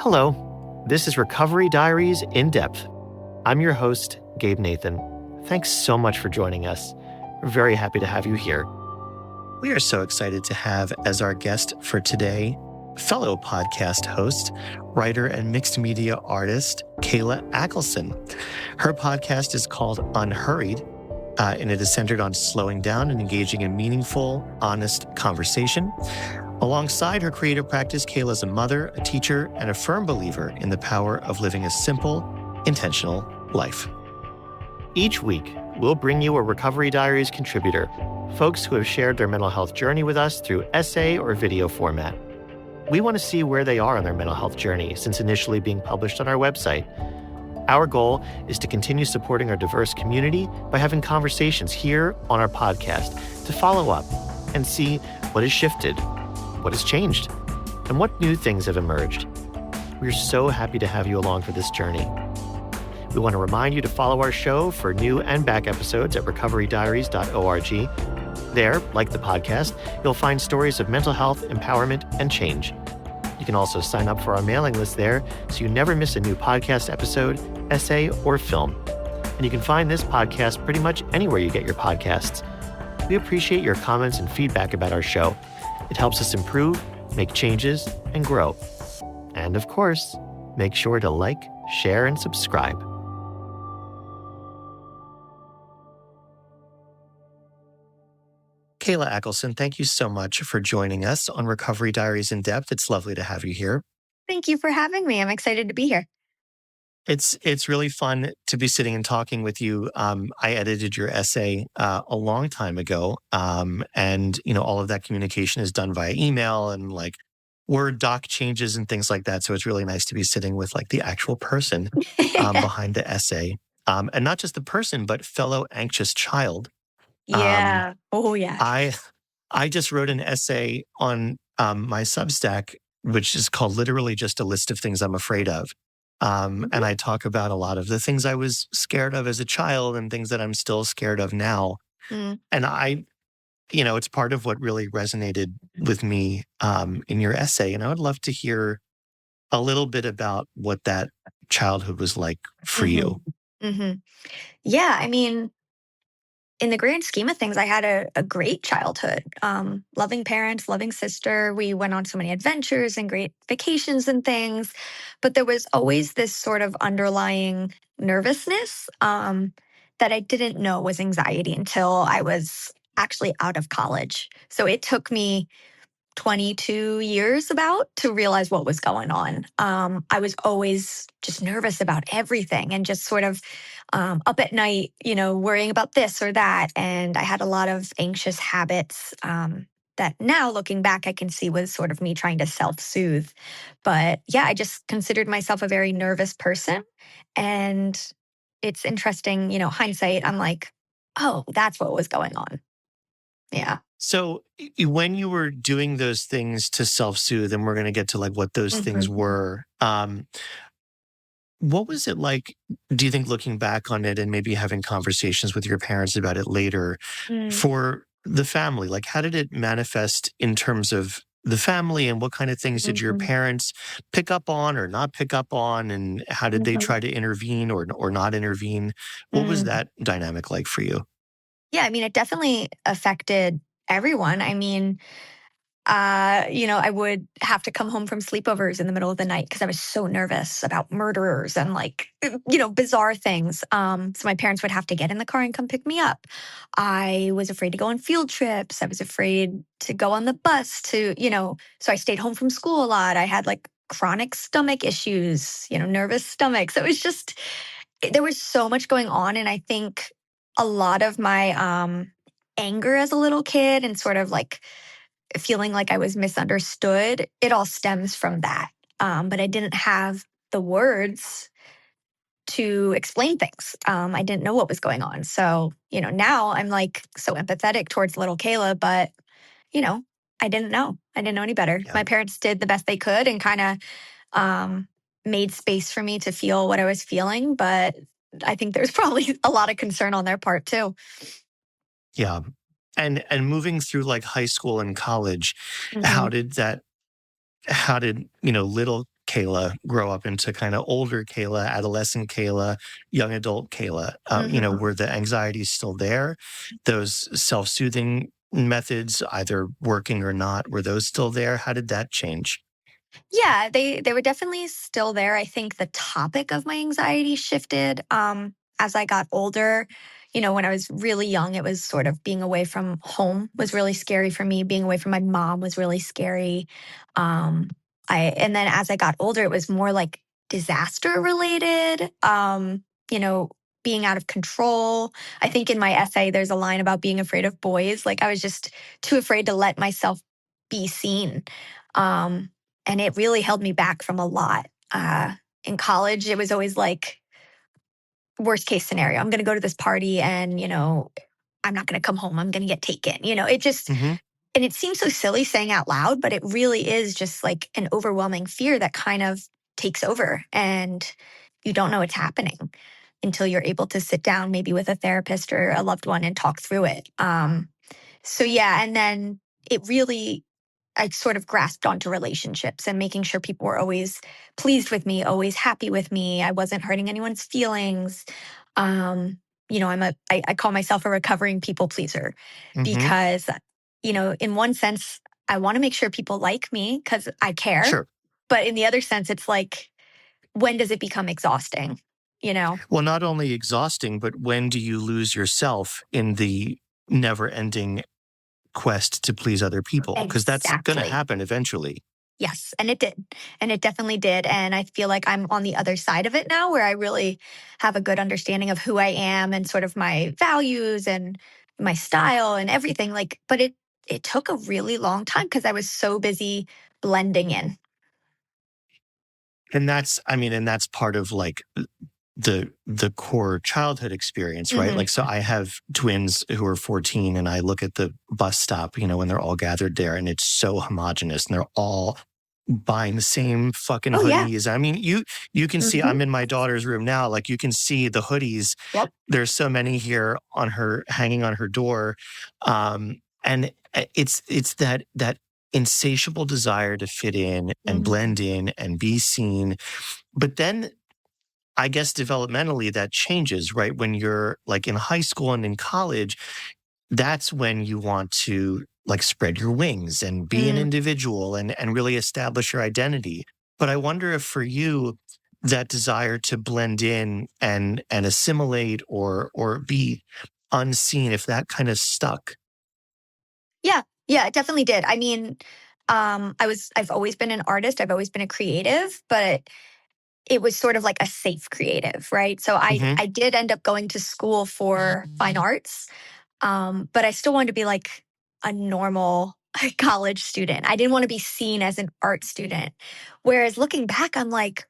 Hello, this is Recovery Diaries in Depth. I'm your host, Gabe Nathan. Thanks so much for joining us. We're very happy to have you here. We are so excited to have as our guest for today, fellow podcast host, writer, and mixed media artist, Kayla Ackelson. Her podcast is called Unhurried, and it is centered on slowing down and engaging in meaningful, honest conversation. Alongside her creative practice, Kayla is a mother, a teacher, and a firm believer in the power of living a simple, intentional life. Each week, we'll bring you a Recovery Diaries contributor, folks who have shared their mental health journey with us through essay or video format. We want to see where they are on their mental health journey since initially being published on our website. Our goal is to continue supporting our diverse community by having conversations here on our podcast to follow up and see what has shifted, what has changed, and what new things have emerged. We're so happy to have you along for this journey. We want to remind you to follow our show for new and back episodes at recoverydiaries.org. There, like the podcast, you'll find stories of mental health, empowerment, and change. You can also sign up for our mailing list there so you never miss a new podcast episode, essay, or film. And you can find this podcast pretty much anywhere you get your podcasts. We appreciate your comments and feedback about our show. It helps us improve, make changes, and grow. And of course, make sure to like, share, and subscribe. Kayla Ackelson, thank you so much for joining us on Recovery Diaries in Depth. It's lovely to have you here. Thank you for having me. I'm excited to be here. It's really fun to be sitting and talking with you. I edited your essay a long time ago, and all of that communication is done via email and like Word doc changes and things like that. So it's really nice to be sitting with like the actual person behind the essay, and not just the person, but fellow anxious child. Yeah. I just wrote an essay on my Substack, which is called literally just a list of things I'm afraid of. And I talk about a lot of the things I was scared of as a child and things that I'm still scared of now. And it's part of what really resonated with me in your essay. And I would love to hear a little bit about what that childhood was like for you. Yeah, I mean, in the grand scheme of things, I had a great childhood. Loving parents, loving sister. We went on so many adventures and great vacations and things. But there was always this sort of underlying nervousness that I didn't know was anxiety until I was actually out of college. So it took me 22 years about to realize what was going on. I was always just nervous about everything and just sort of up at night, worrying about this or that. And I had a lot of anxious habits that now looking back, I can see was sort of me trying to self-soothe. But yeah, I just considered myself a very nervous person. And it's interesting, hindsight, I'm like, oh, that's what was going on. Yeah. So when you were doing those things to self-soothe, and we're going to get to like what those things were, what was it like, do you think, looking back on it and maybe having conversations with your parents about it later for the family? Like, how did it manifest in terms of the family, and what kind of things did your parents pick up on or not pick up on? And how did they try to intervene or not intervene? What was that dynamic like for you? Yeah, I mean, it definitely affected everyone. I mean, I would have to come home from sleepovers in the middle of the night because I was so nervous about murderers and bizarre things. So my parents would have to get in the car and come pick me up. I was afraid to go on field trips. I was afraid to go on the bus so I stayed home from school a lot. I had like chronic stomach issues, nervous stomach. So it was just, there was so much going on. And I think a lot of my anger as a little kid and sort of like feeling like I was misunderstood, it all stems from that. But I didn't have the words to explain things. I didn't know what was going on. So, now I'm like so empathetic towards little Kayla, but, I didn't know. I didn't know any better. Yeah. My parents did the best they could and kind of made space for me to feel what I was feeling. But I think there's probably a lot of concern on their part too. Yeah. And moving through like high school and college, how did little Kayla grow up into kind of older Kayla, adolescent Kayla, young adult Kayla? Were the anxieties still there? Those self-soothing methods, either working or not, were those still there? How did that change? Yeah, they were definitely still there. I think the topic of my anxiety shifted as I got older. When I was really young, it was sort of being away from home was really scary for me. Being away from my mom was really scary. Um, and then as I got older, it was more like disaster related. You know, being out of control. I think in my essay, there's a line about being afraid of boys. Like I was just too afraid to let myself be seen. Um, and it really held me back from a lot. In college, it was always like worst case scenario. I'm going to go to this party and, I'm not going to come home. I'm going to get taken. It just, Hmm. and it seems so silly saying out loud, but it really is just like an overwhelming fear that kind of takes over and you don't know what's happening until you're able to sit down maybe with a therapist or a loved one and talk through it. So yeah, and then it really I sort of grasped onto relationships and making sure people were always pleased with me, always happy with me. I wasn't hurting anyone's feelings. Um, I call myself a recovering people pleaser Hmm. because, in one sense, I want to make sure people like me because I care. Sure. But in the other sense, it's like, when does it become exhausting? You know? Well, not only exhausting, but when do you lose yourself in the never-ending quest to please other people? Because that's going to Exactly. happen eventually. Yes, and it did. And it definitely did. And I feel like I'm on the other side of it now where I really have a good understanding of who I am and sort of my values and my style and everything. But it took a really long time because I was so busy blending in. And that's part of like the core childhood experience, right? Hmm. Like, so I have twins who are 14, and I look at the bus stop, when they're all gathered there, and it's so homogenous, and they're all buying the same fucking Oh yeah. hoodies. I mean, you can see, Hmm. I'm in my daughter's room now, like you can see the hoodies. Yep. There's so many here hanging on her door. And it's that insatiable desire to fit in and Hmm. blend in and be seen. But then I guess developmentally that changes, right? When you're like in high school and in college, that's when you want to like spread your wings and be an Mm. individual and really establish your identity. But I wonder if for you, that desire to blend in and assimilate or be unseen, if that kind of stuck. Yeah. Yeah, it definitely did. I mean, I've always been an artist. I've always been a creative, but it was sort of like a safe creative, right? So I Hmm. I did end up going to school for fine arts, but I still wanted to be like a normal college student. I didn't want to be seen as an art student. Whereas looking back, I'm like,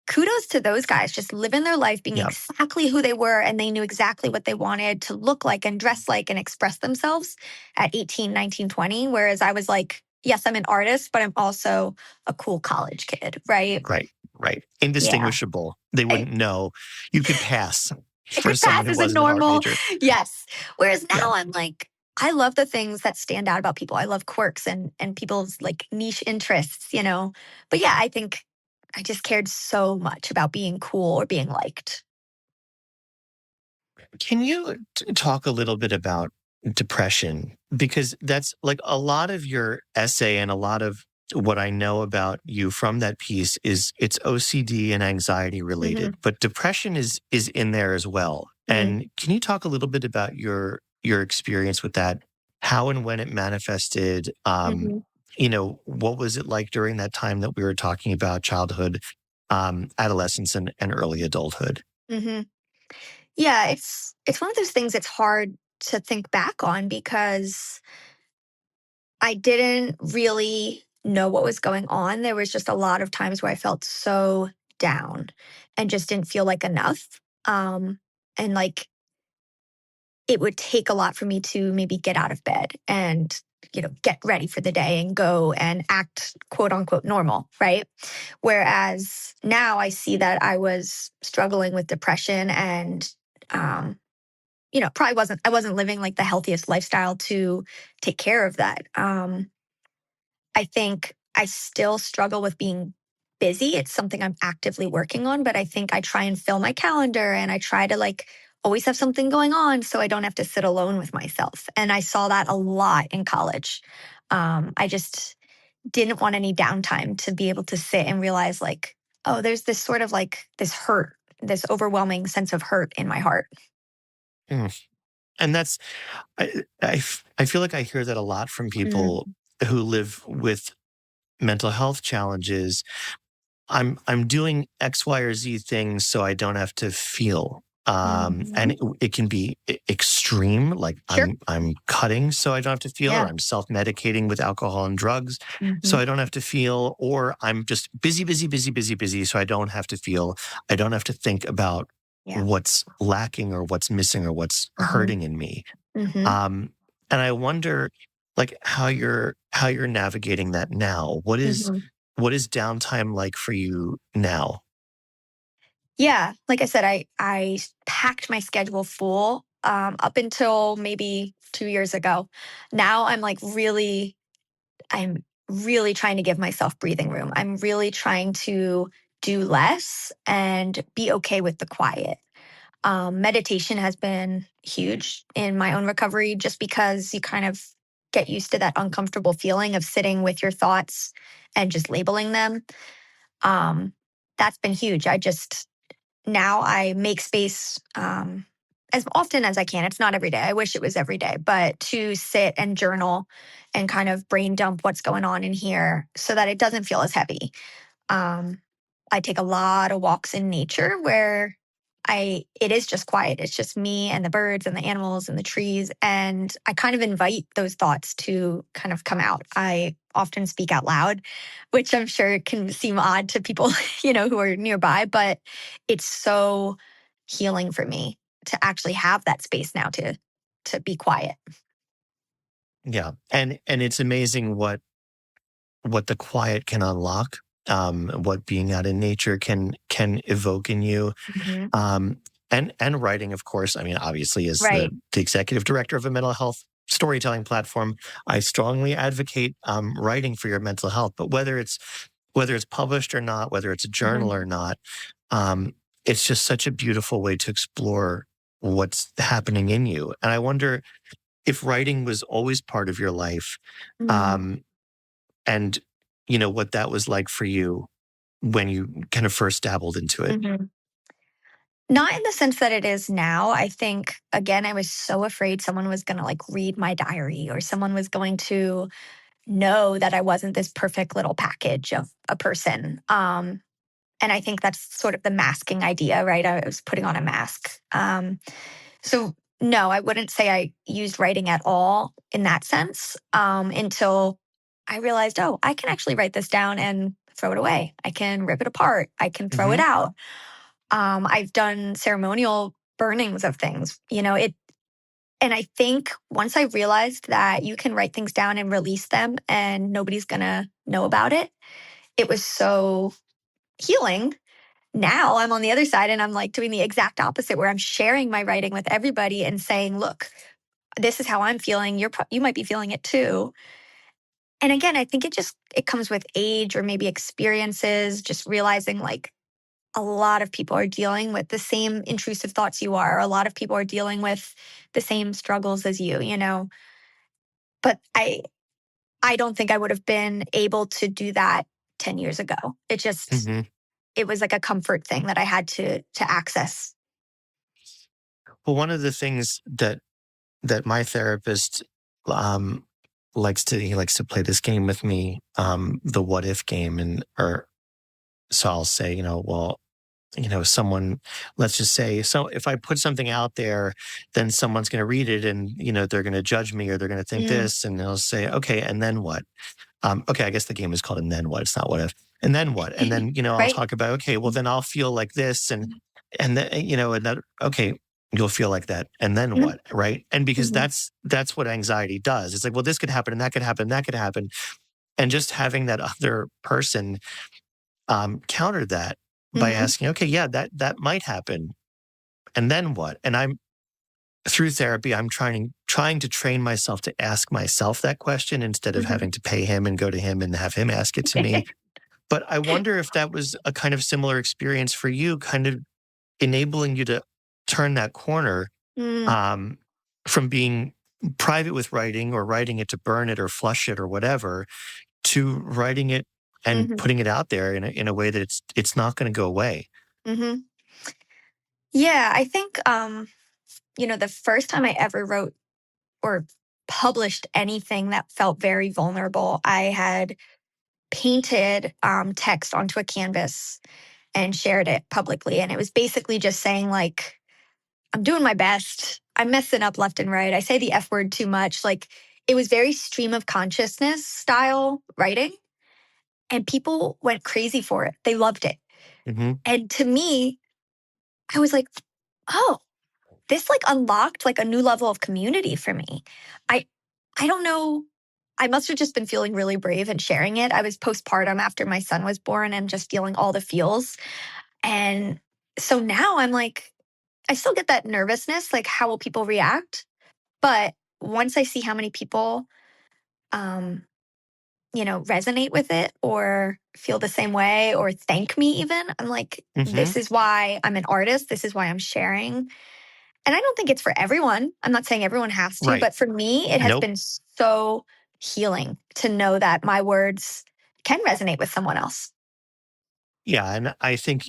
kudos to those guys just living their life being Yeah. exactly who they were and they knew exactly what they wanted to look like and dress like and express themselves at 18, 19, 20. Whereas I was like, yes, I'm an artist, but I'm also a cool college kid, right? Right. Right. Yeah. Indistinguishable. They I, wouldn't know. You could pass I for could someone pass who as a wasn't an art normal. major. Yes. Whereas Yeah. now I'm like, I love the things that stand out about people. I love quirks and people's like niche interests. But yeah, I think I just cared so much about being cool or being liked. Can you talk a little bit about depression? Because that's like a lot of your essay and a lot of what I know about you from that piece is it's OCD and anxiety Hmm. related, but depression is in there as well. Mm, And can you talk a little bit about your experience with that? How and when it manifested? hmm. What was it like during that time that we were talking about childhood, adolescence, and early adulthood? Hmm. Yeah, it's one of those things it's hard to think back on because I didn't really know what was going on. There was just a lot of times where I felt so down and just didn't feel like enough. And like it would take a lot for me to maybe get out of bed and get ready for the day and go and act quote unquote normal, right? Whereas now I see that I was struggling with depression and probably I wasn't living like the healthiest lifestyle to take care of that. I think I still struggle with being busy. It's something I'm actively working on, but I think I try and fill my calendar and I try to like always have something going on so I don't have to sit alone with myself. And I saw that a lot in college. I just didn't want any downtime to be able to sit and realize like, oh, there's this sort of like this hurt, this overwhelming sense of hurt in my heart. Mm. And that's, I feel like I hear that a lot from people Mm, who live with mental health challenges. I'm doing X, Y, or Z things so I don't have to feel. And mhm. it can be extreme, like Sure. I'm cutting so I don't have to feel, or Yeah. I'm self-medicating with alcohol and drugs so Mhm. I don't have to feel, or I'm just busy, busy, busy, busy, busy so I don't have to feel. I don't have to think about Yeah. what's lacking or what's missing or what's Mhm. hurting in me. Mhm. Um, and I wonder, like, how you're navigating that now. Mhm. What is downtime like for you now? Yeah, like I said, I packed my schedule full up until maybe 2 years ago. Now I'm really trying to give myself breathing room. I'm really trying to do less and be okay with the quiet. Meditation has been huge in my own recovery just because you kind of get used to that uncomfortable feeling of sitting with your thoughts and just labeling them. Um, that's been huge. Now I make space as often as I can. It's not every day. I wish it was every day, but to sit and journal and kind of brain dump what's going on in here so that it doesn't feel as heavy. Um, I take a lot of walks in nature where it is just quiet. It's just me and the birds and the animals and the trees. And I kind of invite those thoughts to kind of come out. I often speak out loud, which I'm sure can seem odd to people, who are nearby, but it's so healing for me to actually have that space now to be quiet. Yeah, and it's amazing what the quiet can unlock, what being out in nature can evoke in you. Hmm. Um, and writing, of course. I mean, obviously, as Right. the executive director of a mental health storytelling platform, I strongly advocate writing for your mental health. But whether it's published or not, whether it's a journal Hmm. or not, um, it's just such a beautiful way to explore what's happening in you. And I wonder if writing was always part of your life, Hmm. um, and what that was like for you when you kind of first dabbled into it. Hmm. Not in the sense that it is now. I think, again, I was so afraid someone was going to like read my diary or someone was going to know that I wasn't this perfect little package of a person. And I think that's sort of the masking idea, right? I was putting on a mask. So, no, I wouldn't say I used writing at all in that sense until I realized, oh, I can actually write this down and throw it away. I can rip it apart. I can throw it Hmm. out. I've done ceremonial burnings of things, and I think once I realized that you can write things down and release them and nobody's gonna know about it, it was so healing. Now I'm on the other side and I'm like doing the exact opposite where I'm sharing my writing with everybody and saying, look, this is how I'm feeling. You might be feeling it too. And again, I think it comes with age or maybe experiences, just realizing like a lot of people are dealing with the same intrusive thoughts you are. A lot of people are dealing with the same struggles as you. But I don't think I would have been able to do that 10 years ago. Hmm. It was like a comfort thing that I had to access. Well, one of the things that my therapist um, he likes to play this game with me, the what if game, and or so I'll say, well, someone, let's just say, so if I put something out there, then someone's going to read it, and they're going to judge me, or they're going to think Mm, this, and they'll say, okay, and then what? Okay, I guess the game is called "And Then What." It's not "What If." And then what? And then I'll right? talk about, okay, well then I'll feel like this, and then and that, okay, you'll feel like that, and then Mhm, what, right? And because mhm, that's what anxiety does. It's like, well, this could happen, and that could happen, and that could happen, and just having that other person counter that by mhm, asking, okay, yeah, that might happen, and then what? And I'm through therapy, I'm trying to train myself to ask myself that question instead of mhm. having to pay him and go to him and have him ask it to me. But I wonder if that was a kind of similar experience for you, kind of enabling you to turn that corner Mm, um, from being private with writing or writing it to burn it or flush it or whatever to writing it and mhm, putting it out there in a way that it's not going to go away. mhm. Yeah, I think, the first time I ever wrote or published anything that felt very vulnerable, I had painted text onto a canvas and shared it publicly. And it was basically just saying, like, I'm doing my best. I'm messing up left and right. I say the F word too much. Like, it was very stream of consciousness style writing. And people went crazy for it. They loved it. Hmm. And to me, I was like, oh, this like unlocked like a new level of community for me. I I don't know. I must have just been feeling really brave and sharing it. I was postpartum after my son was born and just feeling all the feels. And so now I'm like, I still get that nervousness, like how will people react? But once I see how many people um, resonate with it or feel the same way or thank me even, I'm like, Hmm. this is why I'm an artist. This is why I'm sharing. And I don't think it's for everyone. I'm not saying everyone has to, Right. but for me, it has Nope. been so healing to know that my words can resonate with someone else. Yeah. And I think,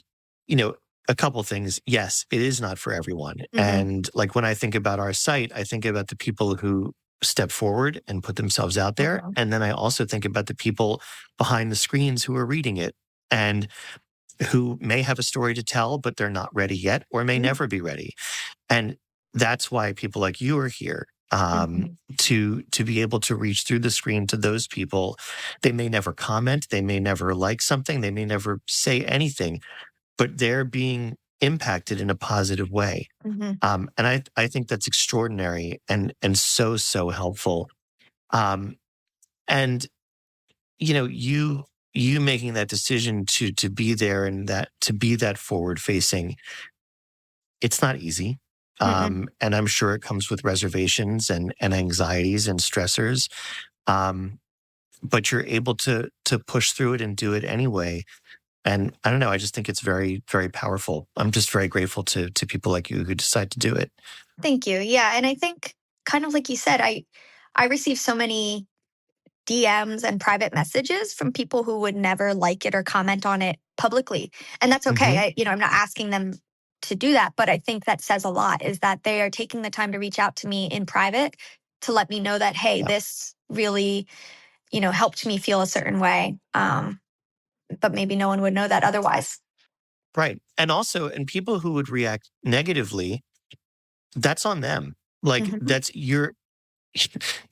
a couple things. Yes, it is not for everyone. Hmm. And like when I think about our site, I think about the people who step forward and put themselves out there. Hmm. And then I also think about the people behind the screens who are reading it and who may have a story to tell, but they're not ready yet or may never be ready. And that's why people like you are here. Hmm. To be able to reach through the screen to those people, they may never comment, they may never like something, they may never say anything, but they're being impacted in a positive way. Hmm. And I think that's extraordinary and so helpful. Um, and you making that decision to be there and that to be that forward facing, it's not easy. Hmm. And I'm sure it comes with reservations and anxieties and stressors. Um, but you're able to push through it and do it anyway. And I don't know, I just think it's very, very powerful. I'm just very grateful to people like you who decide to do it. Thank you. Yeah, and I think kind of like you said, I receive so many DMs and private messages from people who would never like it or comment on it publicly. And that's okay. Hmm. I'm not asking them to do that, but I think that says a lot is that they are taking the time to reach out to me in private to let me know that, hey, Yeah, this really, helped me feel a certain way. But maybe no one would know that otherwise. right. And also, and people who would react negatively, that's on them. Like Hmm. that's your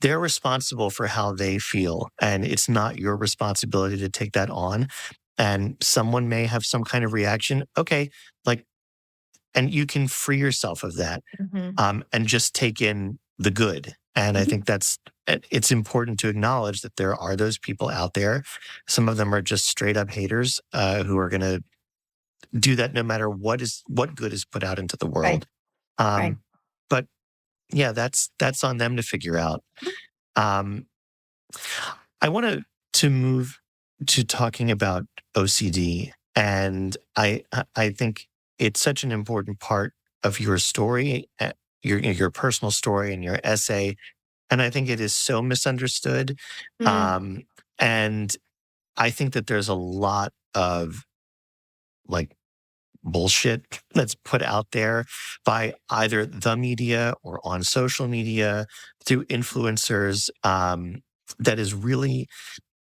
they're responsible for how they feel, and it's not your responsibility to take that on. And someone may have some kind of reaction. Okay, like, and you can free yourself of that, Hmm. and just take in the good. And I think it's important to acknowledge that there are those people out there. Some of them are just straight up haters who are going to do that no matter what good is put out into the Right. world. Right. Um, but yeah, that's on them to figure out. Um, I want to move to talking about OCD, and I think it's such an important part of your story, your personal story, and your essay. And I think it is so misunderstood. Mm. Um, and I think that there's a lot of like bullshit that's put out there by either the media or on social media through influencers that is really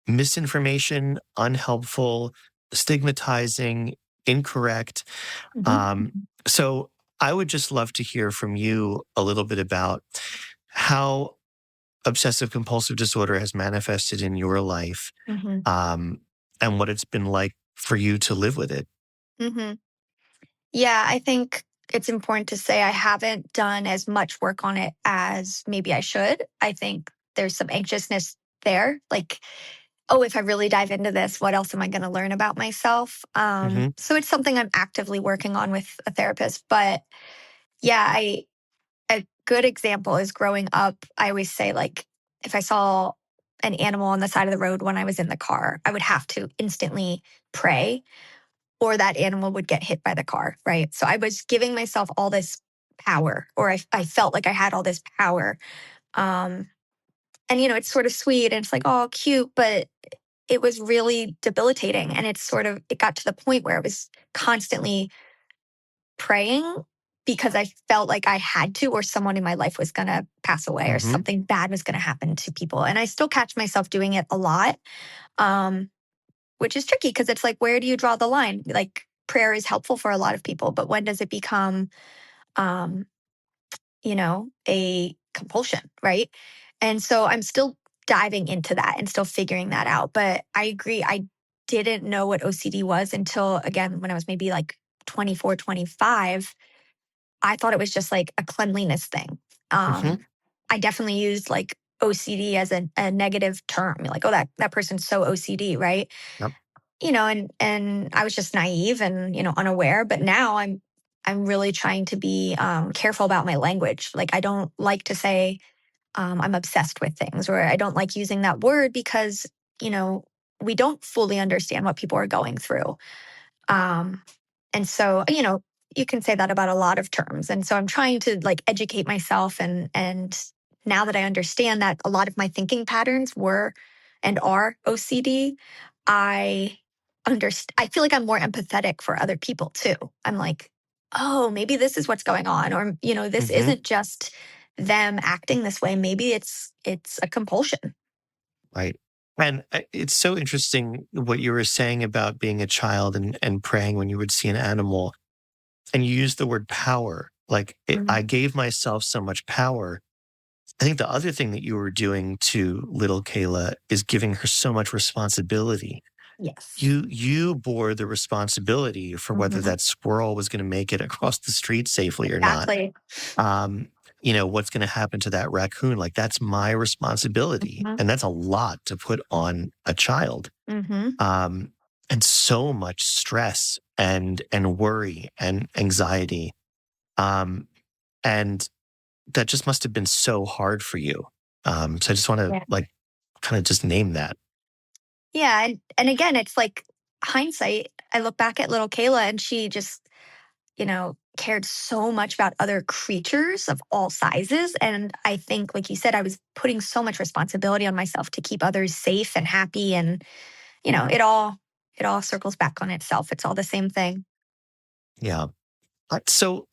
misinformation, unhelpful, stigmatizing, incorrect. Um, Hmm. so I would just love to hear from you a little bit about how obsessive compulsive disorder has manifested in your life, Hmm. um, and what it's been like for you to live with it. Hmm. Yeah, I think it's important to say I haven't done as much work on it as maybe I should. I think there's some anxiousness there. Like, oh, if I really dive into this, what else am I going to learn about myself? Hmm. So it's something I'm actively working on with a therapist. But yeah, a good example is growing up. I always say, like, if I saw an animal on the side of the road when I was in the car, I would have to instantly pray or that animal would get hit by the car, right? So I was giving myself all this power, or I felt like I had all this power. Um, and, it's sort of sweet and it's like, oh, cute, but it was really debilitating. And it got to the point where I was constantly praying because I felt like I had to, or someone in my life was going to pass away or Mm-hmm. something bad was going to happen to people. And I still catch myself doing it a lot, um, which is tricky because it's like, where do you draw the line? Like, prayer is helpful for a lot of people, but when does it become, um, a compulsion, right? And so I'm still diving into that and still figuring that out. But I agree. I didn't know what OCD was until, again, when I was maybe like 24, 25. I thought it was just like a cleanliness thing. Mm-hmm. I definitely used like OCD as a negative term, like, oh, that person's so OCD, right? Yep. And I was just naive and unaware. But now I'm really trying to be careful about my language. Like, I don't like to say I'm obsessed with things, or I don't like using that word because you know we don't fully understand what people are going through. Um, and so, you can say that about a lot of terms. And so I'm trying to like educate myself and now that I understand that a lot of my thinking patterns were and are OCD, I feel like I'm more empathetic for other people too. I'm like, oh, maybe this is what's going on, or this Mm-hmm. isn't just them acting this way. Maybe it's a compulsion. Right. And it's so interesting what you were saying about being a child and praying when you would see an animal. And you used the word power. Like, Mhm. I gave myself so much power. I think the other thing that you were doing to little Kayla is giving her so much responsibility. Yes. You bore the responsibility for whether Hmm. that squirrel was going to make it across the street safely or not. Exactly. Um, what's going to happen to that raccoon? Like, that's my responsibility. Hmm. And that's a lot to put on a child. Hmm. Um, and so much stress and worry and anxiety. Um, and that just must have been so hard for you. So I just want to Yeah. like kind of just name that. Yeah. And again, it's like hindsight. I look back at little Kayla and she just, cared so much about other creatures of all sizes. And I think, like you said, I was putting so much responsibility on myself to keep others safe and happy. And, it all circles back on itself. It's all the same thing. Yeah. So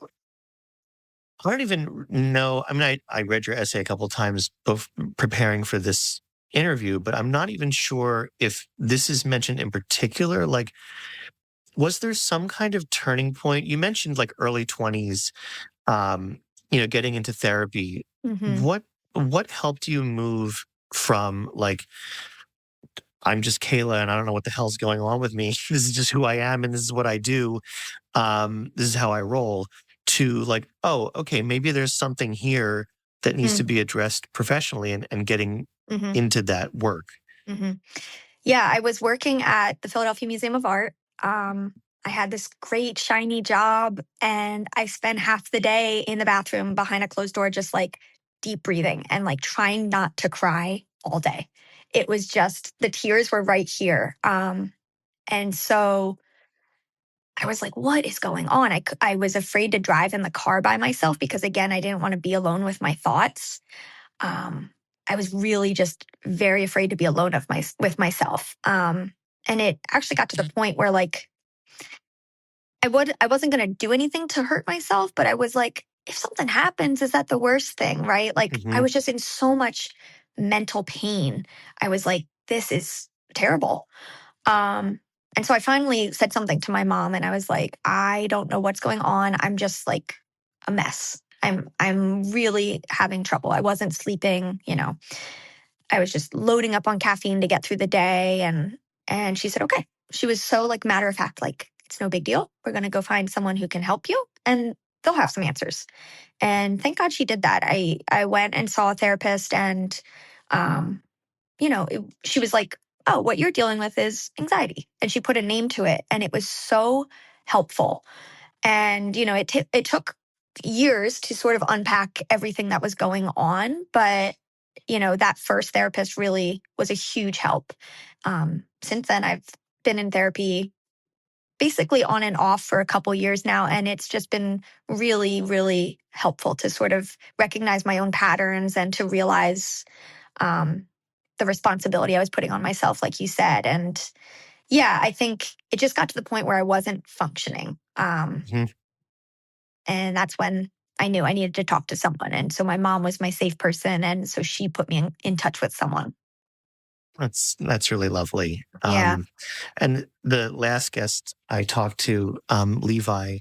I don't even know. I mean, I read your essay a couple times both preparing for this interview, but I'm not even sure if this is mentioned in particular. Like, was there some kind of turning point? You mentioned like early 20s, getting into therapy. Hmm. What helped you move from like, I'm just Kayla and I don't know what the hell's going on with me. This is just who I am and this is what I do. This is how I roll, to like, oh, okay, maybe there's something here that needs to be addressed professionally and getting Hmm. into that work. Hmm. Yeah, I was working at the Philadelphia Museum of Art. Um, I had this great shiny job, and I spent half the day in the bathroom behind a closed door, just like deep breathing and like trying not to cry all day. It was just the tears were right here. And so I was like, what is going on? I was afraid to drive in the car by myself because, again, I didn't want to be alone with my thoughts. um, I was really just very afraid to be alone with myself. And it actually got to the point where like I wasn't going to do anything to hurt myself, but I was like, if something happens, is that the worst thing, right? Like I Hmm. was just in so much mental pain. I was like, this is terrible. Um, and so I finally said something to my mom, and I was like, I don't know what's going on. I'm just like a mess. I'm really having trouble. I wasn't sleeping. I was just loading up on caffeine to get through the day. And she said, okay. She was so like matter of fact, like, it's no big deal. We're gonna go find someone who can help you and they'll have some answers. And thank God she did that. I went and saw a therapist, and um, she was like, oh, what you're dealing with is anxiety. And she put a name to it. And it was so helpful. And, it took years to sort of unpack everything that was going on, but that first therapist really was a huge help. Since then, I've been in therapy basically on and off for a couple years now. And it's just been really, really helpful to sort of recognize my own patterns and to realize the responsibility I was putting on myself, like you said. And yeah, I think it just got to the point where I wasn't functioning. Mhm. And that's when I knew I needed to talk to someone. And so my mom was my safe person. And so she put me in touch with someone. That's really lovely. Yeah. And the last guest I talked to, Levi,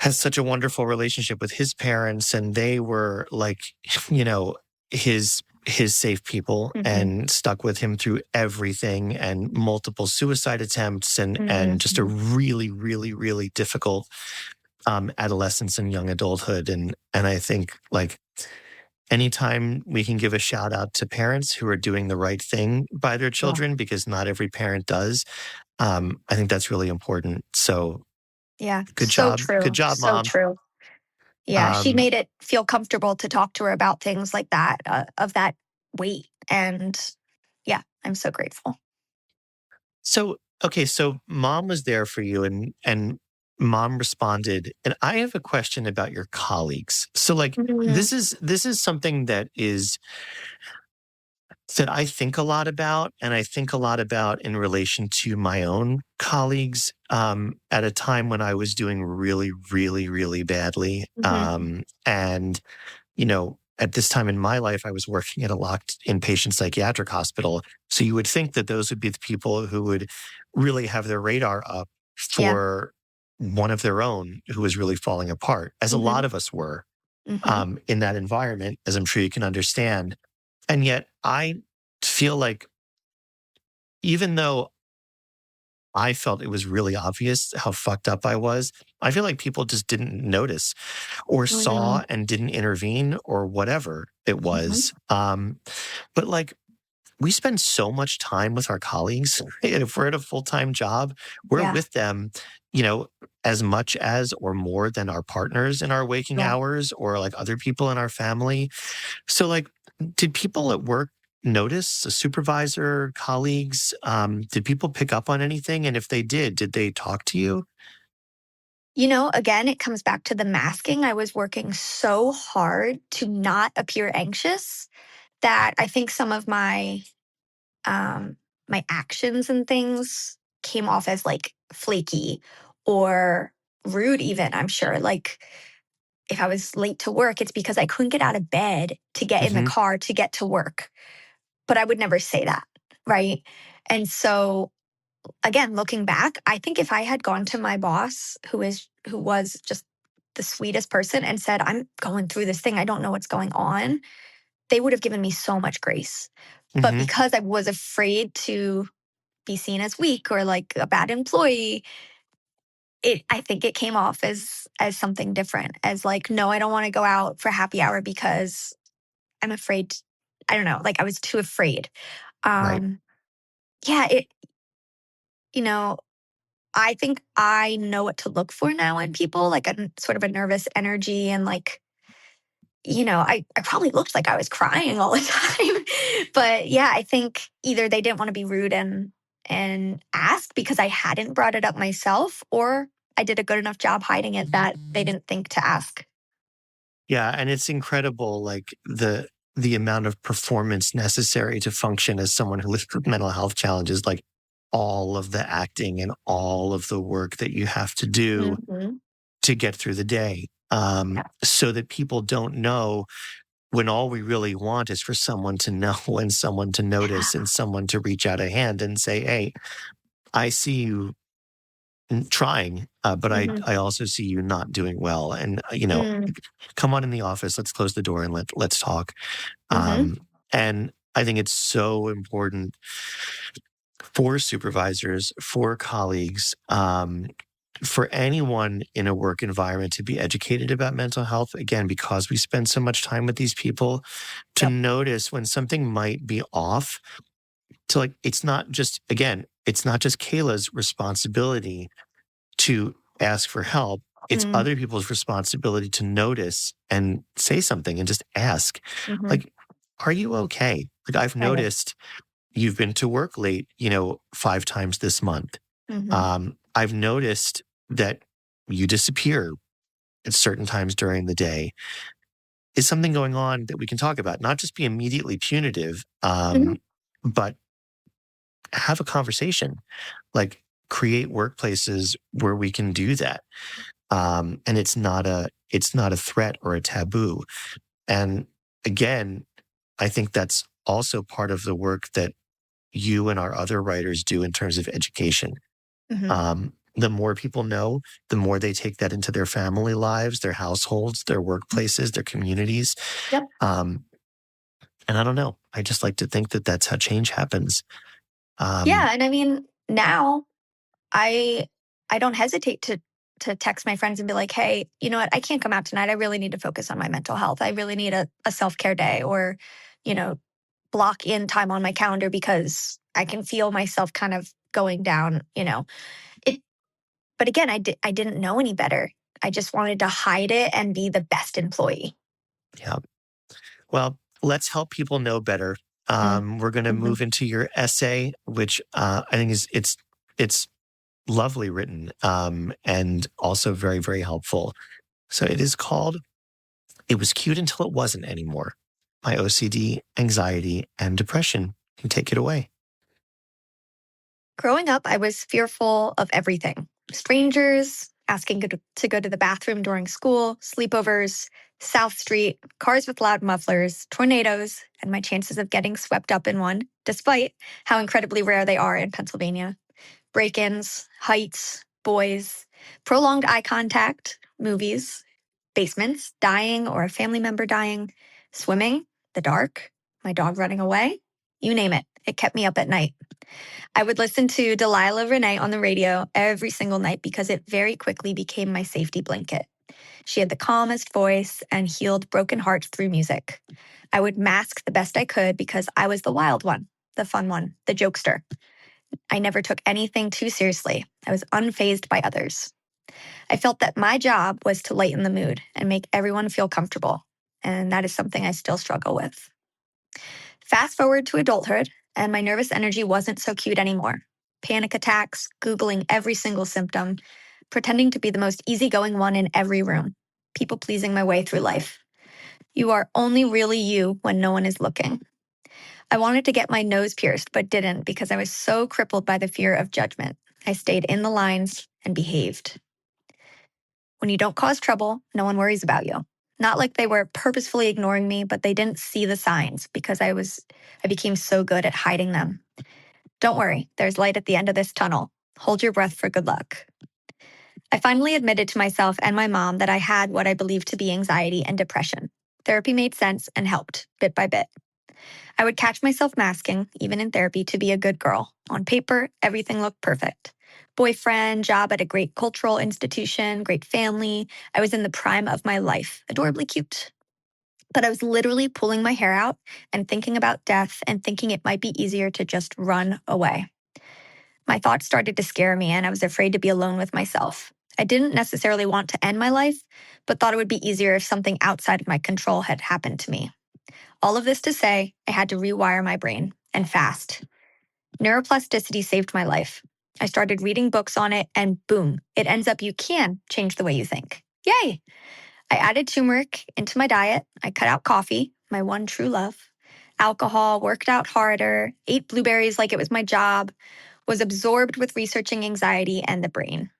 has such a wonderful relationship with his parents, and they were like, you know, his safe people Mm-hmm. and stuck with him through everything and multiple suicide attempts and just a Mm-hmm. really, really, really difficult adolescence and young adulthood. And I think like anytime we can give a shout out to parents who are doing the right thing by their Yeah. children, because not every parent does, I think that's really important. So Yeah. good So job. Good true. job, So mom. true. Yeah. She Um, made it feel comfortable to talk to her about things like that, of that weight. And yeah, I'm so grateful. so, okay. So mom was there for you and mom responded. And I have a question about your colleagues. So like, Mhm. this is something that I think a lot about, and I think a lot about in relation to my own colleagues at a time when I was doing really, really, really badly. Mhm. And, at this time in my life, I was working at a locked inpatient psychiatric hospital. So you would think that those would be the people who would really have their radar up Yeah. for one of their own who was really falling apart, as a lot Mhm. of us were Mhm. in that environment, as I'm sure you can understand. And yet I feel like even though I felt it was really obvious how fucked up I was, I feel like people just didn't notice or Oh, no. saw and didn't intervene or whatever it Mhm. was. But like we spend so much time with our colleagues. If we're at a full-time job, we're Yeah. with them, you know, as much as or more than our partners in our waking Yeah. hours or like other people in our family. So, like, did people at work notice, a supervisor, colleagues? Did people pick up on anything? And if they did they talk to you? Again, it comes back to the masking. I was working so hard to not appear anxious that I think some of um my actions and things came off as like flaky or rude even, I'm sure. Like if I was late to work, it's because I couldn't get out of bed to get in the Hmm. car to get to work. But I would never say that, right? And so again, looking back, I think if I had gone to my boss, who was just the sweetest person, and said, "I'm going through this thing. I don't know what's going on," they would have given me so much grace. But Hmm. because I was afraid to be seen as weak or like a bad employee, I think it came off as something different, as like, no, I don't want to go out for happy hour because I'm afraid. I don't know, like I was too afraid. Right. Um, yeah, you know, I think I know what to look for now in people, like a sort of a nervous energy and like, I probably looked like I was crying all the time. But yeah, I think either they didn't want to be rude and ask because I hadn't brought it up myself, or I did a good enough job hiding it that they didn't think to ask. Yeah, and it's incredible, like the amount of performance necessary to function as someone who lives with mental health challenges, like all of the acting and all of the work that you have to do Mhm. to get through the day, Yeah. so that people don't know when all we really want is for someone to know and someone to Yeah. notice and someone to reach out a hand and say, "Hey, I see you trying, but Mhm. I also see you not doing well, and Mm. come on in the office. Let's close the door and let's talk." Mhm. And I think it's so important for supervisors, for colleagues, for anyone in a work environment to be educated about mental health. Again, because we spend so much time with these people, to Yep. notice when something might be off. To like, it's not just Kayla's responsibility to ask for help. It's Mm. other people's responsibility to notice and say something and just ask. Mhm. Like, are you okay? Like, I've Right. noticed you've been to work late, 5 times this month. Hmm. I've noticed that you disappear at certain times during the day. Is something going on that we can talk about? Not just be immediately punitive, Hmm. but have a conversation. Like, create workplaces where we can do that. And it's not a threat or a taboo. And again, I think that's also part of the work that you and our other writers do in terms of education. Hmm. The more people know, the more they take that into their family lives, their households, their workplaces, their communities. Yep. Um, and I don't know. I just like to think that that's how change happens. Yeah. Um, And I mean, now I I don't hesitate to text my friends and be like, hey, you know what? I can't come out tonight. I really need to focus on my mental health. I really need a self-care day, or, you know, block in time on my calendar because I can feel myself kind of going down, It but again, I didn't know any better. I just wanted to hide it and be the best employee. yeah. Well, let's help people know better. We're going to Mm-hmm. move into your essay, which I think it's lovely written, and also very, very helpful. So it is called "It Was Cute Until It Wasn't Anymore." My OCD, anxiety, and depression. You take it away. Growing up, I was fearful of everything: strangers, asking to go to the bathroom during school, sleepovers, South Street, cars with loud mufflers, tornadoes, and my chances of getting swept up in one, despite how incredibly rare they are in Pennsylvania. Break ins, heights, boys, prolonged eye contact, movies, basements, dying or a family member dying, swimming, the dark, my dog running away. You name it. It kept me up at night. I would listen to Delilah Renee on the radio every single night because it very quickly became my safety blanket. She had the calmest voice and healed broken hearts through music. I would mask the best I could because I was the wild one, the fun one, the jokester. I never took anything too seriously. I was unfazed by others. I felt that my job was to lighten the mood and make everyone feel comfortable. And that is something I still struggle with. Fast forward to adulthood, and my nervous energy wasn't so cute anymore. Panic attacks, Googling every single symptom, pretending to be the most easygoing one in every room, people pleasing my way through life. You are only really you when no one is looking. I wanted to get my nose pierced, but didn't because I was so crippled by the fear of judgment. I stayed in the lines and behaved. When you don't cause trouble, no one worries about you. Not like they were purposefully ignoring me, but they didn't see the signs because I became so good at hiding them. Don't worry, there's light at the end of this tunnel. Hold your breath for good luck. I finally admitted to myself and my mom that I had what I believed to be anxiety and depression. Therapy made sense and helped, bit by bit. I would catch myself masking, even in therapy, to be a good girl. On paper, everything looked perfect. Boyfriend, job at a great cultural institution, great family. I was in the prime of my life, adorably cute. But I was literally pulling my hair out and thinking about death and thinking it might be easier to just run away. My thoughts started to scare me, and I was afraid to be alone with myself. I didn't necessarily want to end my life, but thought it would be easier if something outside of my control had happened to me. All of this to say, I had to rewire my brain, and fast. Neuroplasticity saved my life. I started reading books on it, and boom, it ends up you can change the way you think. Yay! I added turmeric into my diet. I cut out coffee, my one true love, alcohol, worked out harder, ate blueberries like it was my job, was absorbed with researching anxiety and the brain.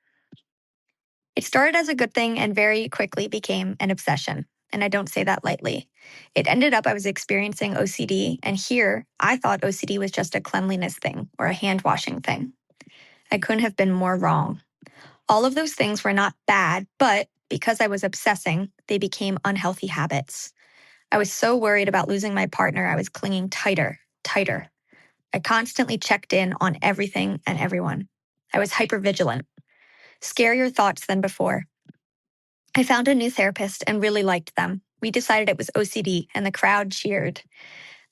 It started as a good thing and very quickly became an obsession. And I don't say that lightly. It ended up I was experiencing OCD, and here I thought OCD was just a cleanliness thing or a hand washing thing. I couldn't have been more wrong. All of those things were not bad, but because I was obsessing, they became unhealthy habits. I was so worried about losing my partner, I was clinging tighter, tighter. I constantly checked in on everything and everyone. I was hypervigilant, scarier thoughts than before. I found a new therapist and really liked them. We decided it was OCD, and the crowd cheered.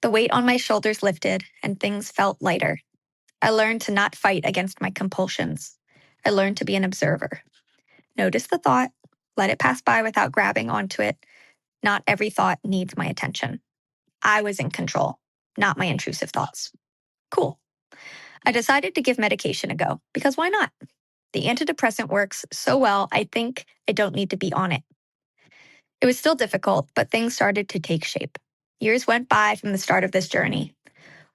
The weight on my shoulders lifted, and things felt lighter. I learned to not fight against my compulsions. I learned to be an observer. Notice the thought, let it pass by without grabbing onto it. Not every thought needs my attention. I was in control, not my intrusive thoughts. Cool. I decided to give medication a go because why not? The antidepressant works so well, I think I don't need to be on it. It was still difficult, but things started to take shape. Years went by from the start of this journey.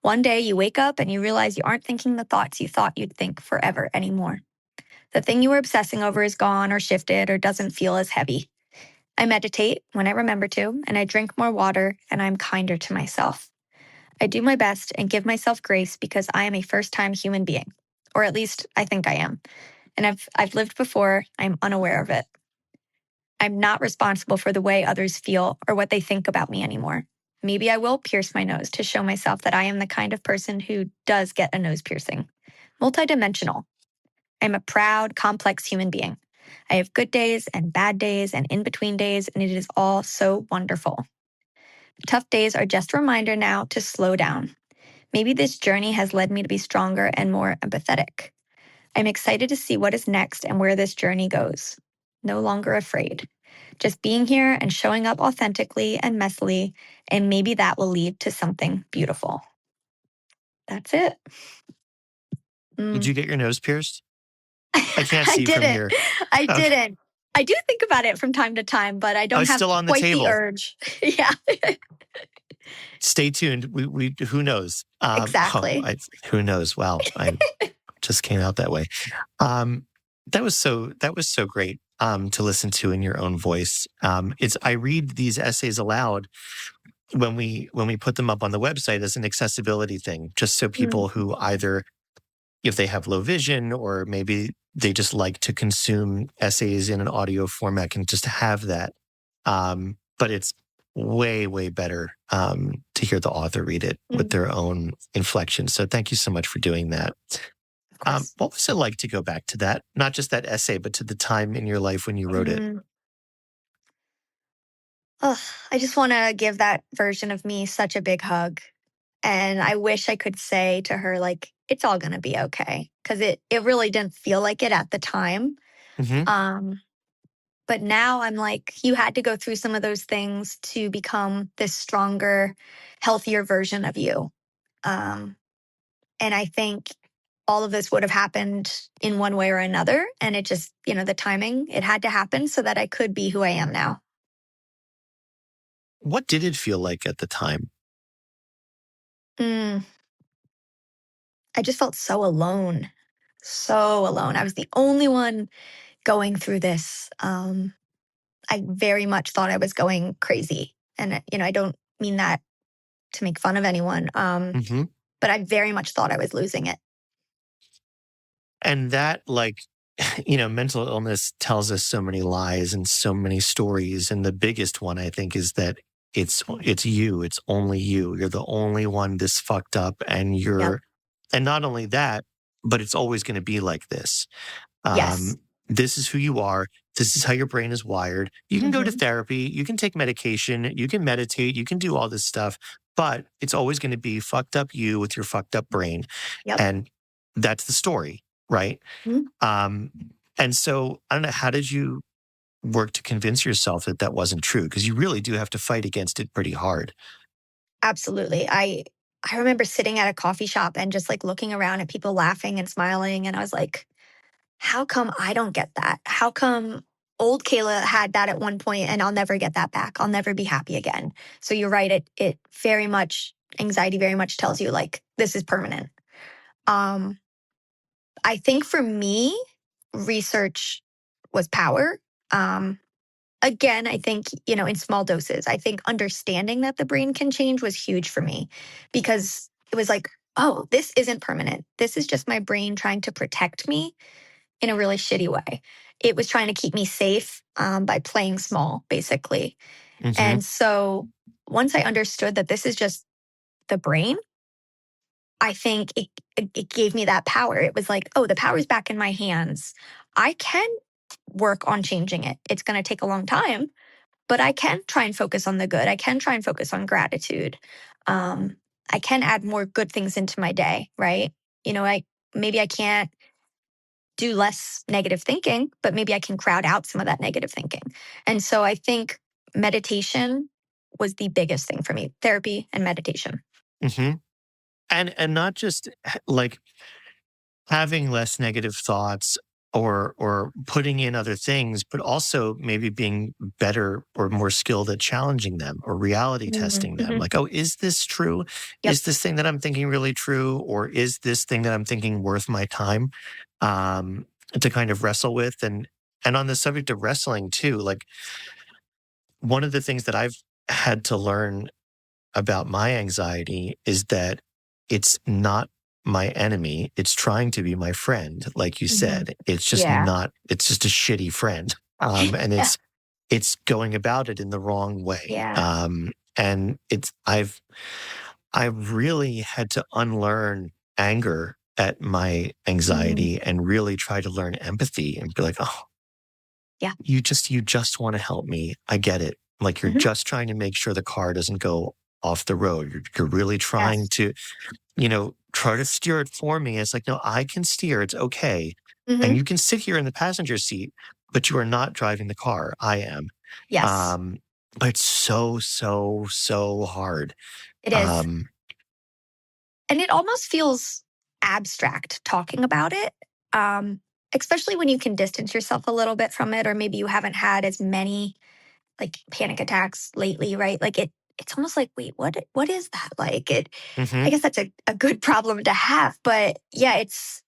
One day you wake up and you realize you aren't thinking the thoughts you thought you'd think forever anymore. The thing you were obsessing over is gone or shifted or doesn't feel as heavy. I meditate when I remember to, and I drink more water, and I'm kinder to myself. I do my best and give myself grace because I am a first-time human being, or at least I think I am. And I've lived before, I'm unaware of it. I'm not responsible for the way others feel or what they think about me anymore. Maybe I will pierce my nose to show myself that I am the kind of person who does get a nose piercing. Multidimensional. I'm a proud, complex human being. I have good days and bad days and in-between days, and it is all so wonderful. Tough days are just a reminder now to slow down. Maybe this journey has led me to be stronger and more empathetic. I'm excited to see what is next and where this journey goes. No longer afraid. Just being here and showing up authentically and messily, and maybe that will lead to something beautiful. That's it. Did you get your nose pierced? I can't I see from didn't. here. I Okay. didn't. I do think about it from time to time, but I don't it's have still on the quite the table. urge. Yeah, Stay tuned. We who knows? exactly. Who knows? Wow, I just came out that way. That was so great to listen to in your own voice. I read these essays aloud when we put them up on the website as an accessibility thing, just so people who either, if they have low vision or maybe they just like to consume essays in an audio format, can just have that. But it's way, way better to hear the author read it with their own inflection. So thank you so much for doing that. What was it like to go back to that? Not just that essay, but to the time in your life when you wrote it? Oh, I just want to give that version of me such a big hug. And I wish I could say to her, like, it's all going to be okay. Because it really didn't feel like it at the time. Mm-hmm. But now I'm like, you had to go through some of those things to become this stronger, healthier version of you. And I think all of this would have happened in one way or another. And it just, the timing, it had to happen so that I could be who I am now. What did it feel like at the time? I just felt so alone. So alone. I was the only one going through this. I very much thought I was going crazy. And, I don't mean that to make fun of anyone. Mm-hmm. But I very much thought I was losing it. And that, mental illness tells us so many lies and so many stories. And the biggest one, I think, is that it's you. It's only you. You're the only one this fucked up. And and not only that, but it's always going to be like this. Yes. This is who you are. This is how your brain is wired. You can go to therapy. You can take medication. You can meditate. You can do all this stuff. But it's always going to be fucked up you with your fucked up brain. Yep. And that's the story, right? And so, I don't know, how did you work to convince yourself that that wasn't true? Because you really do have to fight against it pretty hard. Absolutely. I remember sitting at a coffee shop and just like looking around at people laughing and smiling. And I was like, how come I don't get that? How come old Kayla had that at one point and I'll never get that back? I'll never be happy again. So you're right. It very much, anxiety very much tells you like, this is permanent. I think for me, research was power. Again, I think, in small doses, I think understanding that the brain can change was huge for me because it was like, oh, this isn't permanent. This is just my brain trying to protect me in a really shitty way. It was trying to keep me safe by playing small, basically. And so once I understood that this is just the brain, I think it gave me that power. It was like, oh, the power's back in my hands. I can work on changing it. It's going to take a long time, but I can try and focus on the good. I can try and focus on gratitude. I can add more good things into my day, right? Maybe I can't do less negative thinking, but maybe I can crowd out some of that negative thinking. And so I think meditation was the biggest thing for me, therapy and meditation. Mm-hmm. And not just like having less negative thoughts or putting in other things, but also maybe being better or more skilled at challenging them or reality testing them. Mm-hmm. Like, oh, is this true? Yep. Is this thing that I'm thinking really true? Or is this thing that I'm thinking worth my time to kind of wrestle with? And on the subject of wrestling too, like one of the things that I've had to learn about my anxiety is that it's not my enemy. It's trying to be my friend. Like you Mm-hmm. said, it's just Yeah. not, it's just a shitty friend. And Yeah. it's going about it in the wrong way. Yeah. And I've really had to unlearn anger at my anxiety and really try to learn empathy and be like, oh, Yeah. you just want to help me. I get it. Like you're Mm-hmm. just trying to make sure the car doesn't go off the road. You're really trying Yes. to, try to steer it for me. It's like, no, I can steer. It's okay. Mm-hmm. And you can sit here in the passenger seat, but you are not driving the car. I am. Yes. But it's so, so, so hard. It is. And it almost feels abstract talking about it, especially when you can distance yourself a little bit from it, or maybe you haven't had as many like panic attacks lately, right? Like it's almost like, wait, what is that like? I guess that's a good problem to have. But yeah, it's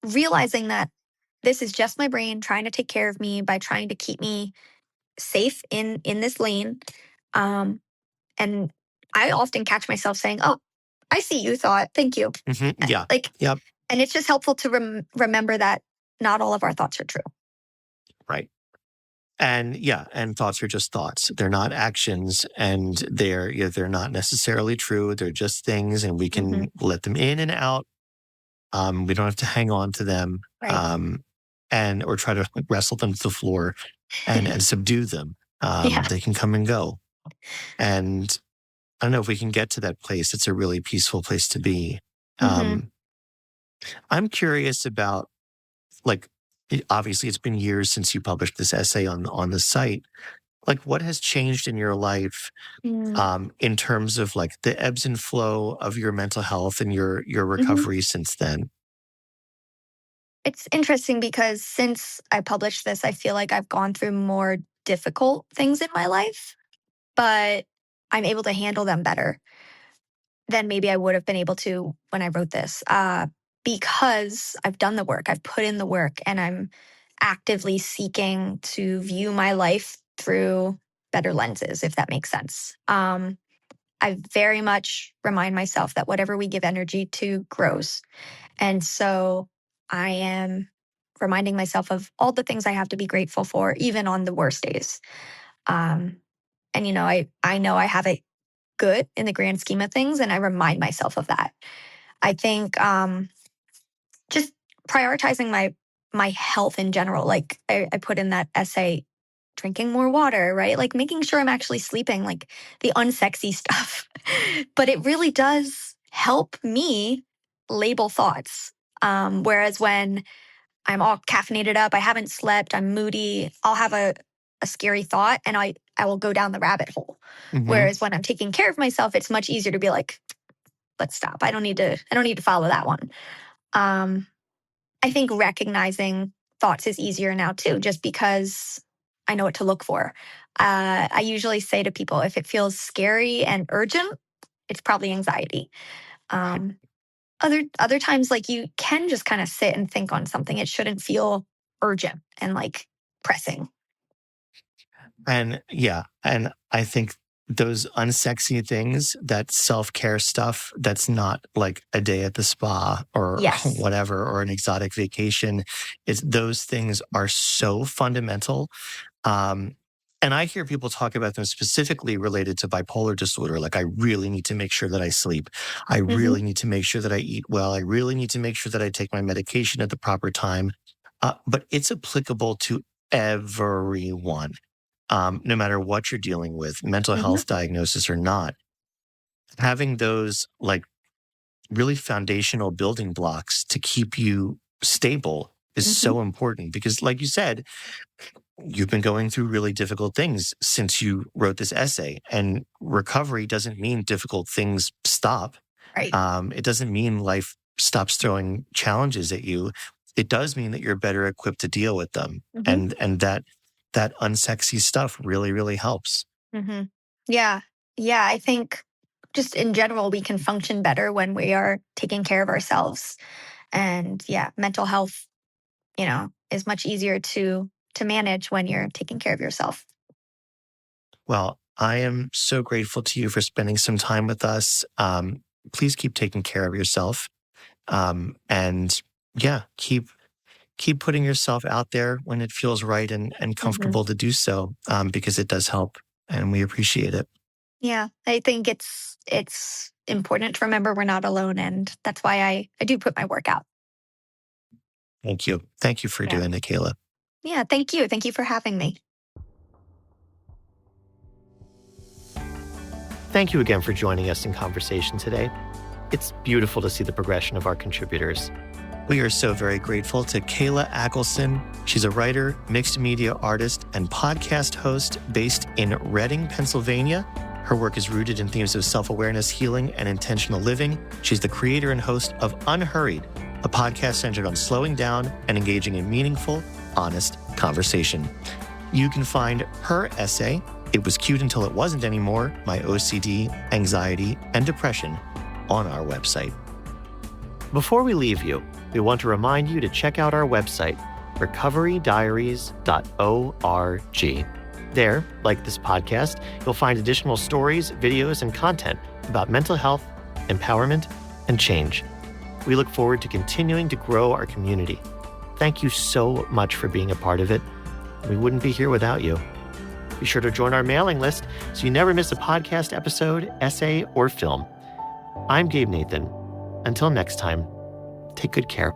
realizing that this is just my brain trying to take care of me by trying to keep me safe in this lane. And I often catch myself saying, "Oh, I see you thought. Thank you." Yeah. Like, Yep. and it's just helpful to remember that not all of our thoughts are true. Right. And and thoughts are just thoughts. They're not actions, and they're not necessarily true. They're just things, and we can let them in and out. We don't have to hang on to them, Right. and or try to wrestle them to the floor and subdue them. Yeah. They can come and go. And I don't know if we can get to that place. It's a really peaceful place to be. I'm curious about like obviously it's been years since you published this essay on the site. Like what has changed in your life in terms of like the ebbs and flow of your mental health and your recovery since then? It's interesting because since I published this, I feel like I've gone through more difficult things in my life, but I'm able to handle them better than maybe I would have been able to when I wrote this, because I've done the work, I've put in the work, and I'm actively seeking to view my life through better lenses, if that makes sense. I very much remind myself that whatever we give energy to grows. And so I am reminding myself of all the things I have to be grateful for, even on the worst days. And, I know I have it good in the grand scheme of things, and I remind myself of that. I think just prioritizing my health in general, like I put in that essay, drinking more water, right? Like making sure I'm actually sleeping, like the unsexy stuff. But it really does help me label thoughts. Whereas when I'm all caffeinated up, I haven't slept, I'm moody, I'll have a scary thought and I will go down the rabbit hole. Whereas when I'm taking care of myself, it's much easier to be like, let's stop. I don't need to follow that one. I think recognizing thoughts is easier now too, just because I know what to look for. I usually say to people, if it feels scary and urgent, it's probably anxiety. Other times, like you can just kind of sit and think on something. It shouldn't feel urgent and like pressing. And and I think those unsexy things, that self-care stuff, that's not like a day at the spa or Yes. whatever, or an exotic vacation. It's those things are so fundamental. And I hear people talk about them specifically related to bipolar disorder. Like, I really need to make sure that I sleep. I really need to make sure that I eat well. I really need to make sure that I take my medication at the proper time. But it's applicable to everyone, no matter what you're dealing with, mental health diagnosis or not. Having those like really foundational building blocks to keep you stable is so important because, like you said, you've been going through really difficult things since you wrote this essay. And recovery doesn't mean difficult things stop. Right. It doesn't mean life stops throwing challenges at you. It does mean that you're better equipped to deal with them. And that unsexy stuff really, really helps. Yeah. Yeah. I think just in general, we can function better when we are taking care of ourselves. And yeah, mental health, is much easier to manage when you're taking care of yourself. Well, I am so grateful to you for spending some time with us. Please keep taking care of yourself. And yeah, keep putting yourself out there when it feels right and comfortable to do so, because it does help and we appreciate it. Yeah, I think it's important to remember we're not alone. And that's why I do put my work out. Thank you. Thank you for doing it, Kayla. Yeah, thank you. Thank you for having me. Thank you again for joining us in conversation today. It's beautiful to see the progression of our contributors. We are so very grateful to Kayla Ackelson. She's a writer, mixed media artist, and podcast host based in Reading, Pennsylvania. Her work is rooted in themes of self-awareness, healing, and intentional living. She's the creator and host of Unhurried, a podcast centered on slowing down and engaging in meaningful, honest conversation. You can find her essay, It Was Cute Until It Wasn't Anymore, My OCD, Anxiety, and Depression, on our website. Before we leave you, we want to remind you to check out our website, recoverydiaries.org. There, like this podcast, you'll find additional stories, videos, and content about mental health, empowerment, and change. We look forward to continuing to grow our community. Thank you so much for being a part of it. We wouldn't be here without you. Be sure to join our mailing list so you never miss a podcast episode, essay, or film. I'm Gabe Nathan. Until next time, take good care.